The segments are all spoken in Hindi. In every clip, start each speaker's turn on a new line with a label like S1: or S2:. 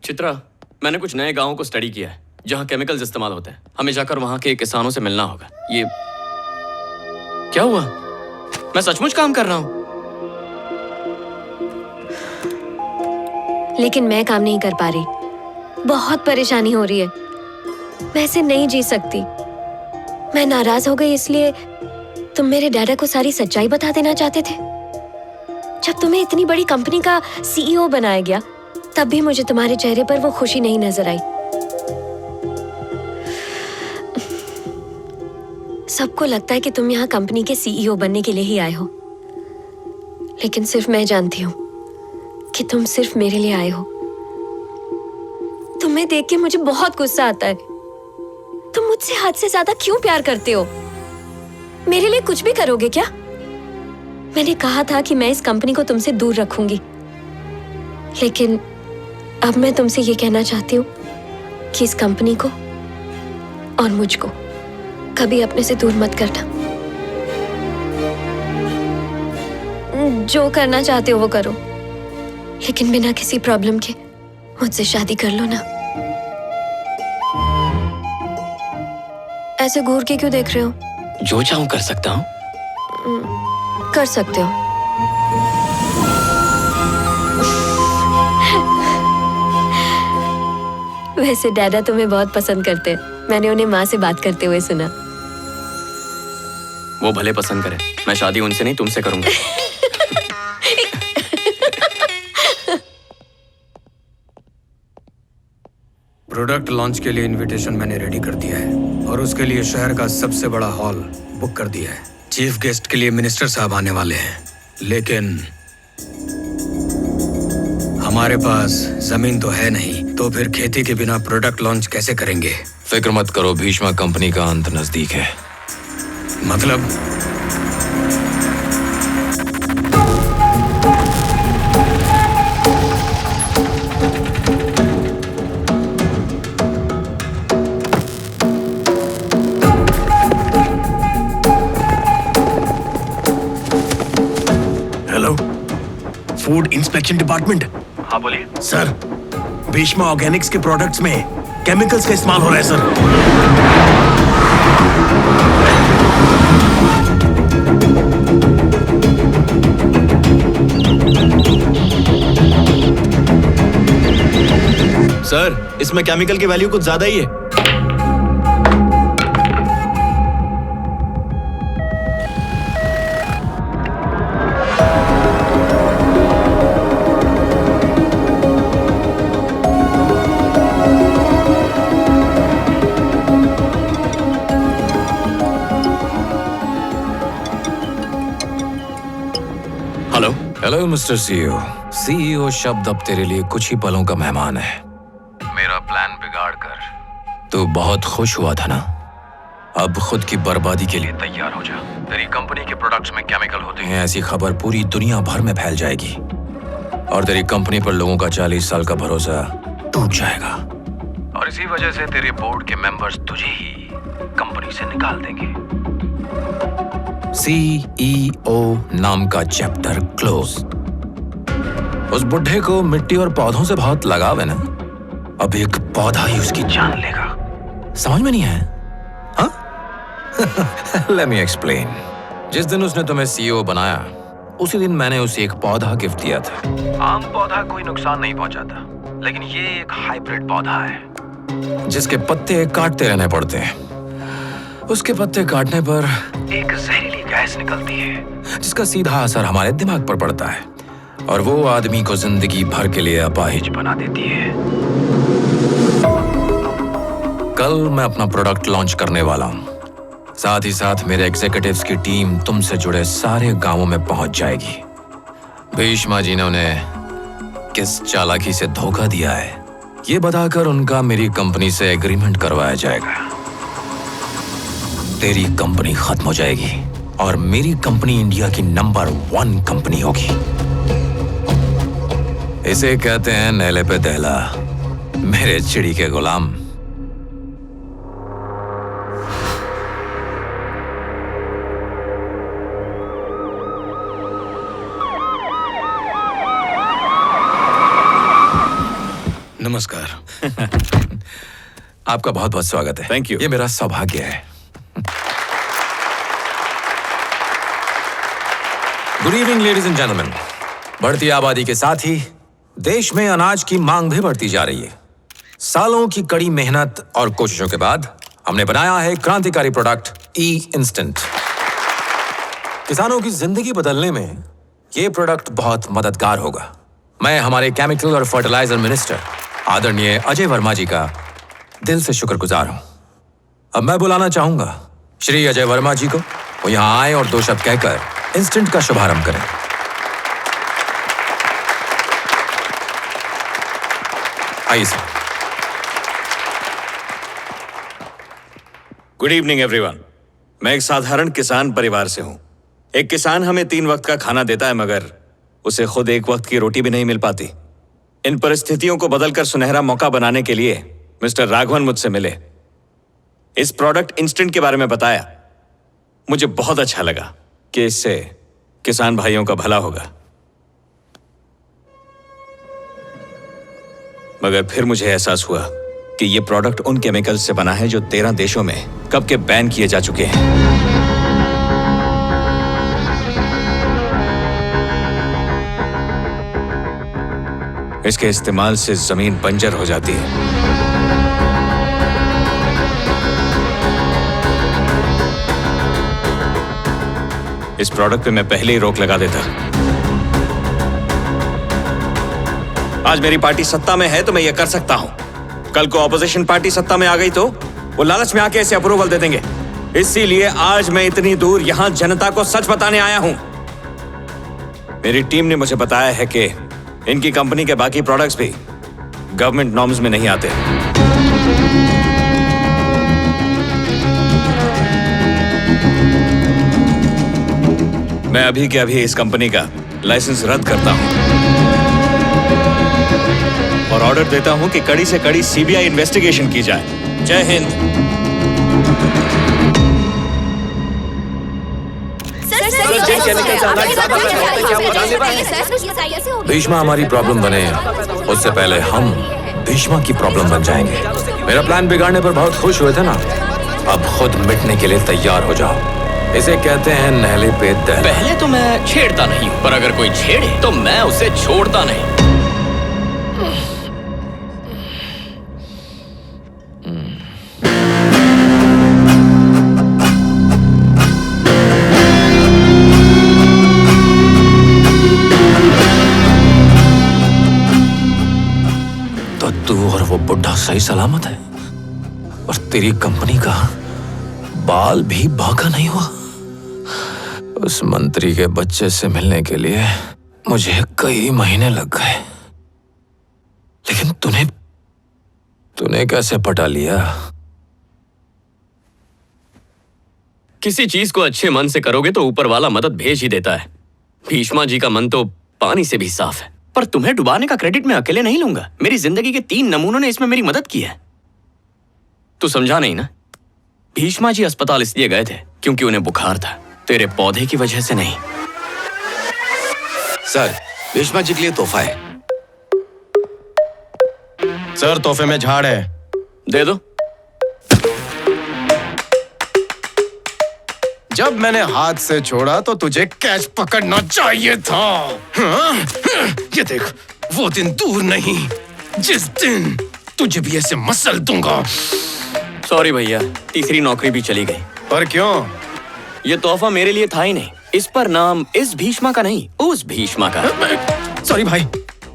S1: चित्रा, मैंने कुछ नए गांवों को स्टडी किया है जहां केमिकल्स इस्तेमाल होते हैं। हमें जाकर वहां के किसानों से मिलना होगा। ये क्या हुआ? मैं सचमुच काम कर रहा हूं।
S2: लेकिन मैं काम नहीं कर पा रही। बहुत परेशानी हो रही है। मैं ऐसे नहीं जी सकती। मैं नाराज हो गई इसलिए तुम मेरे डैडा को सारी सच्चाई बता देना चाहते थे। जब तुम्हें इतनी बड़ी कंपनी का सीईओ बनाया गया, तब भी मुझे तुम्हारे चेहरे पर वो खुशी नहीं नजर आई। सबको लगता है कि तुम यहाँ कंपनी के सीईओ बनने के लिए ही आए हो, लेकिन सिर्फ मैं जानती हूँ कि तुम सिर्फ मेरे लिए आए हो। तुम्हें देख के मुझे बहुत गुस्सा आता है। तुम मुझसे हद से ज्यादा क्यों प्यार करते हो? मेरे लिए कुछ भी करोगे क्या? मैंने कहा था कि मैं इस कंपनी को तुमसे दूर रखूंगी, लेकिन अब मैं तुमसे ये कहना चाहती हूँ कि इस कंपनी को और मुझको कभी अपने से दूर मत करना। जो करना चाहते हो वो करो, लेकिन बिना किसी प्रॉब्लम के मुझसे शादी कर लो ना। ऐसे घूर के क्यों देख रहे हो?
S1: जो चाहूं कर सकता हूं।
S2: कर सकते हो। वैसे डैडा तुम्हें बहुत पसंद करते हैं। मैंने उन्हें माँ से बात करते हुए सुना।
S1: वो भले पसंद करे, मैं शादी उनसे नहीं तुमसे करूंगा।
S3: प्रोडक्ट लॉन्च के लिए इनविटेशन मैंने रेडी कर दिया है और उसके लिए शहर का सबसे बड़ा हॉल बुक कर दिया है। चीफ गेस्ट के लिए मिनिस्टर साहब आने वाले हैं, लेकिन हमारे पास जमीन तो है नहीं, तो फिर खेती के बिना प्रोडक्ट लॉन्च कैसे करेंगे?
S4: फिक्र मत करो, भीष्मा कंपनी का अंत नजदीक है।
S3: मतलब?
S5: Hello, food inspection department.
S1: हाँ बोलिए।
S5: सर, भीष्मा ऑर्गेनिक्स के प्रोडक्ट्स में केमिकल्स का इस्तेमाल हो रहा है सर।
S6: सर, इसमें केमिकल की वैल्यू कुछ ज्यादा ही है।
S1: Hello.
S4: Hello mister CEO. CEO शब्द अब तेरे लिए कुछ ही पलों का मेहमान है। मेरा प्लान बिगाड़ कर तू बहुत खुश हुआ था ना? अब खुद की बर्बादी के लिए तैयार हो जा। तेरी कंपनी के प्रोडक्ट्स में केमिकल होते हैं ऐसी खबर पूरी दुनिया भर में फैल जाएगी और तेरी कंपनी पर लोगों का 40 साल का भरोसा टूट जाएगा और इसी वजह से तेरे बोर्ड के मेंबर्स तुझे ही कंपनी से निकाल देंगे। सीईओ नाम का चैप्टर क्लोज। उस बुढ़े को मिट्टी और पौधों से बहुत लगाव है ना? अब एक पौधा ही उसकी जान लेगा। समझ में नहीं है? हाँ? Let me explain. जिस दिन उसने तुम्हें सीईओ बनाया, उसी दिन मैंने उसे एक पौधा गिफ्ट दिया था। आम पौधा कोई नुकसान नहीं पहुंचाता, लेकिन ये एक हाइब्रिड पौधा है जिसके पत्ते काटते रहने पड़ते हैं। उसके पत्ते काटने पर एक जहरीली गैस निकलती है जिसका सीधा असर हमारे दिमाग पर पड़ता है और वो आदमी को जिंदगी भर के लिए अपाहिज बना देती है। कल मैं अपना प्रोडक्ट लॉन्च करने वाला हूँ। साथ ही साथ मेरे एग्जीक्यूटिव्स की टीम तुमसे जुड़े सारे गांवों में पहुंच जाएगी। भीष्मा जी ने उन्हें किस चालाकी से धोखा दिया है, ये बताकर उनका मेरी कंपनी से एग्रीमेंट करवाया जाएगा। तेरी कंपनी खत्म हो जाएगी और मेरी कंपनी इंडिया की नंबर 1 कंपनी होगी। इसे कहते हैं नेले पे दहला, मेरे चिड़ी के गुलाम।
S3: नमस्कार।
S4: आपका बहुत बहुत स्वागत है।
S6: Thank you.
S4: ये मेरा सौभाग्य है। Good evening ladies and gentleman. बढ़ती आबादी के साथ ही देश में अनाज की मांग भी बढ़ती जा रही है। सालों की कड़ी मेहनत और कोशिशों के बाद हमने बनाया है क्रांतिकारी प्रोडक्ट ई इंस्टेंट। किसानों की जिंदगी बदलने में ये प्रोडक्ट बहुत मददगार होगा। मैं हमारे केमिकल और फर्टिलाइजर मिनिस्टर आदरणीय अजय वर्मा जी का दिल से शुक्रगुजार हूं। अब मैं बुलाना चाहूंगा श्री अजय वर्मा जी को। वो यहां आए और 2 शब्द कहकर इंस्टेंट का शुभारंभ करें। आइए सर।
S6: Good evening everyone. मैं एक साधारण किसान परिवार से हूं। एक किसान हमें 3 वक्त का खाना देता है, मगर उसे खुद एक वक्त की रोटी भी नहीं मिल पाती। इन परिस्थितियों को बदलकर सुनहरा मौका बनाने के लिए मिस्टर राघवन मुझसे मिले। इस प्रोडक्ट इंस्टेंट के बारे में बताया। मुझे बहुत अच्छा लगा कि इससे किसान भाइयों का भला होगा, मगर फिर मुझे एहसास हुआ कि यह प्रोडक्ट उन केमिकल्स से बना है जो 13 देशों में कब के बैन किए जा चुके हैं। इसके इस्तेमाल से जमीन बंजर हो जाती है। इस प्रोडक्ट पे मैं पहले ही रोक लगा देता। आज मेरी पार्टी सत्ता में है तो मैं ये कर सकता हूं। कल को ऑपोजिशन पार्टी सत्ता में आ गई तो वो लालच में आके इसे अप्रूवल दे देंगे। इसीलिए आज मैं इतनी दूर यहां जनता को सच बताने आया हूं। मेरी टीम ने मुझे बताया है कि इनकी कंपनी के बाकी प्रोडक्ट्स भी गवर्नमेंट नॉर्म्स में नहीं आते। मैं अभी के अभी इस कंपनी का लाइसेंस रद्द करता हूं और ऑर्डर देता हूं कि कड़ी से कड़ी सीबीआई इन्वेस्टिगेशन की जाए। जय हिंद।
S4: भीष्मा हमारी प्रॉब्लम बने उससे पहले हम भीष्मा की प्रॉब्लम बन जाएंगे। मेरा प्लान बिगाड़ने पर बहुत खुश हुए थे ना, अब खुद मिटने के लिए तैयार हो जाओ। इसे कहते हैं नहले पे दहला।
S1: पहले तो मैं छेड़ता नहीं हूं, पर अगर कोई छेड़े तो मैं उसे छोड़ता नहीं।
S4: तो तू और वो बुढ़ा सही सलामत है और तेरी कंपनी का बाल भी बाका नहीं हुआ। उस मंत्री के बच्चे से मिलने के लिए मुझे कई महीने लग गए, लेकिन तूने कैसे पटा लिया?
S1: किसी चीज को अच्छे मन से करोगे तो ऊपर वाला मदद भेज ही देता है। भीष्मा जी का मन तो पानी से भी साफ है, पर तुम्हें डुबाने का क्रेडिट मैं अकेले नहीं लूंगा। मेरी जिंदगी के 3 नमूनों ने इसमें मेरी मदद की है। तू समझा नहीं ना? भीष्मा जी अस्पताल इसलिए गए थे क्योंकि उन्हें बुखार था, तेरे पौधे की वजह से नहीं।
S7: सर, भीष्मा जी के लिए तोहफा है।
S6: सर, तोहफे में झाड़ है।
S1: दे दो।
S8: जब मैंने हाथ से छोड़ा तो तुझे कैच पकड़ना चाहिए था। हाँ? ये देख, वो दिन दूर नहीं जिस दिन तुझे भी ऐसे मसल दूंगा।
S1: सॉरी भैया, तीसरी नौकरी भी चली गई।
S8: पर क्यों?
S1: ये तोहफा मेरे लिए था ही नहीं। इस पर नाम इस भीष्मा का नहीं, उस भीष्मा का।
S8: सॉरी भाई,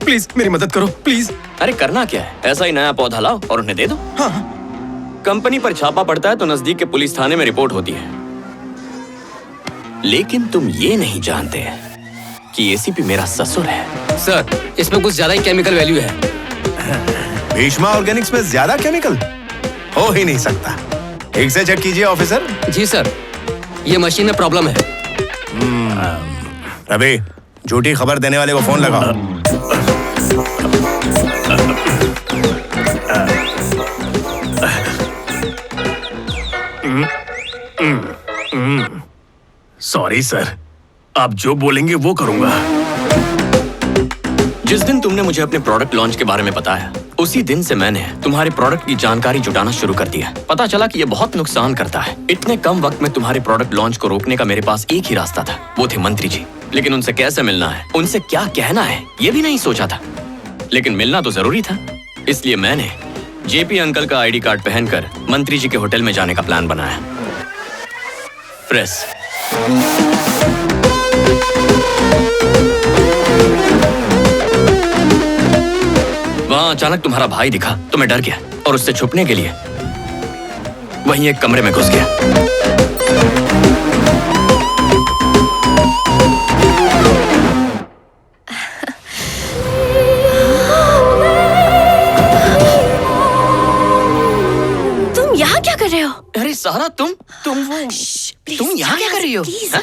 S8: प्लीज मेरी मदद करो प्लीज।
S1: अरे करना क्या है, ऐसा ही नया पौधा लाओ और उन्हें दे दो।
S8: हाँ।
S1: कंपनी पर छापा पड़ता है तो नजदीक के पुलिस थाने में रिपोर्ट होती है। लेकिन तुम ये नहीं जानते कि एसीपी मेरा ससुर है।
S9: सर, इसमें कुछ ज्यादा ही केमिकल वैल्यू है।
S7: भीष्मा ऑर्गेनिक्स में ज्यादा केमिकल हो ही नहीं सकता। ठीक से चेक कीजिए ऑफिसर।
S9: जी सर, ये मशीन में प्रॉब्लम है।
S7: रवि, झूठी खबर देने वाले को फोन लगाओ।
S5: सॉरी सर, आप जो बोलेंगे वो करूंगा।
S1: जिस दिन तुमने मुझे अपने प्रोडक्ट लॉन्च के बारे में बताया, उसी दिन से मैंने तुम्हारे प्रोडक्ट की जानकारी जुटाना शुरू कर दिया। पता चला कि ये बहुत नुकसान करता है। इतने कम वक्त में तुम्हारे प्रोडक्ट लॉन्च को रोकने का मेरे पास एक ही रास्ता था, वो थे मंत्री जी। लेकिन उनसे कैसे मिलना है, उनसे क्या कहना है, ये भी नहीं सोचा था। लेकिन मिलना तो जरूरी था, इसलिए मैंने जेपी अंकल का आईडी कार्ड पहनकर मंत्री जी के होटल में जाने का प्लान बनाया। प्रेस। वहां अचानक तुम्हारा भाई दिखा तो मैं डर गया और उससे छुपने के लिए वहीं एक कमरे में घुस गया।
S2: तुम यहाँ क्या कर रहे हो?
S1: अरे सारा तुम यहाँ क्या कर रही हो? हाँ?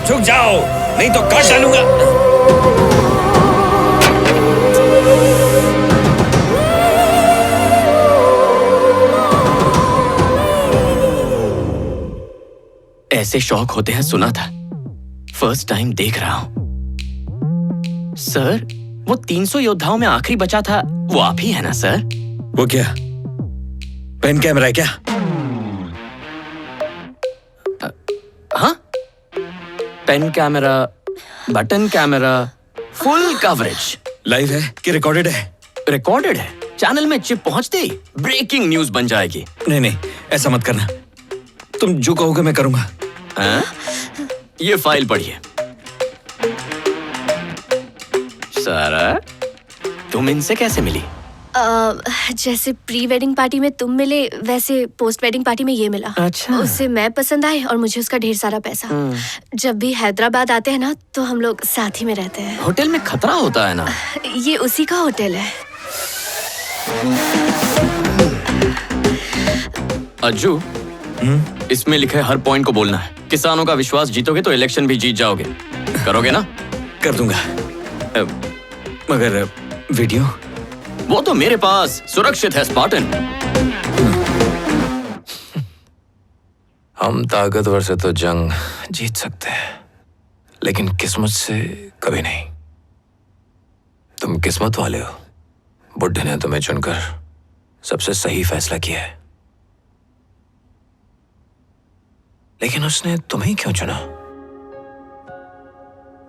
S6: झुक जाओ, नहीं तो काट डालूंगा।
S1: ऐसे शौक होते हैं सुना था, फर्स्ट टाइम देख रहा हूं। सर, वो 300 योद्धाओं में आखिरी बचा था, वो आप ही है ना सर?
S6: वो क्या पेन कैमरा है क्या?
S1: हाँ, pen camera, button camera, full coverage.
S6: Live है कि रिकॉर्डेड है?
S1: रिकॉर्डेड है। चैनल में चिप पहुंचते ही ब्रेकिंग न्यूज बन जाएगी।
S6: नहीं नहीं, ऐसा मत करना। तुम जो कहोगे मैं करूंगा।
S1: हाँ? ये फाइल पढ़िए। सारा, तुम इनसे कैसे मिली?
S10: जैसे प्री वेडिंग पार्टी में तुम मिले, वैसे पोस्ट वेडिंग पार्टी में ये मिला।
S1: अच्छा।
S10: उससे मैं पसंद आए और मुझे उसका ढेर सारा पैसा। जब भी हैदराबाद आते हैं ना, तो हम लोग साथ ही में रहते हैं।
S1: होटल में खतरा होता है ना?
S10: ये उसी का होटल है।
S1: अज्जू, इसमें लिखे हर पॉइंट को बोलना है। किसानों का विश्वास जीतोगे तो इलेक्शन भी जीत जाओगे। करोगे ना?
S6: कर दूंगा। मगर वीडियो?
S1: वो तो मेरे पास सुरक्षित है स्पार्टन।
S4: हम ताकतवर से तो जंग जीत सकते हैं, लेकिन किस्मत से कभी नहीं। तुम किस्मत वाले हो। बुड्ढे ने तुम्हें चुनकर सबसे सही फैसला किया है, लेकिन उसने तुम्हें क्यों चुना?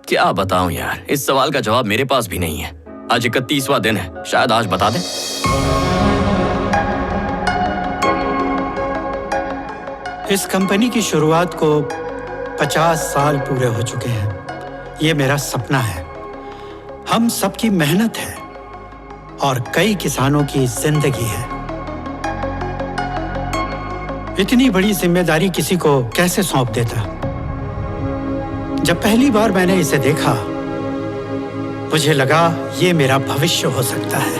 S1: क्या बताऊं यार, इस सवाल का जवाब मेरे पास भी नहीं है। आज 31वां दिन है, शायद आज बता दें।
S11: इस कंपनी की शुरुआत को 50 साल पूरे हो चुके हैं। ये मेरा सपना है। हम सबकी मेहनत है और कई किसानों की जिंदगी है। इतनी बड़ी जिम्मेदारी किसी को कैसे सौंप देता? जब पहली बार मैंने इसे देखा, मुझे लगा ये मेरा भविष्य हो सकता है।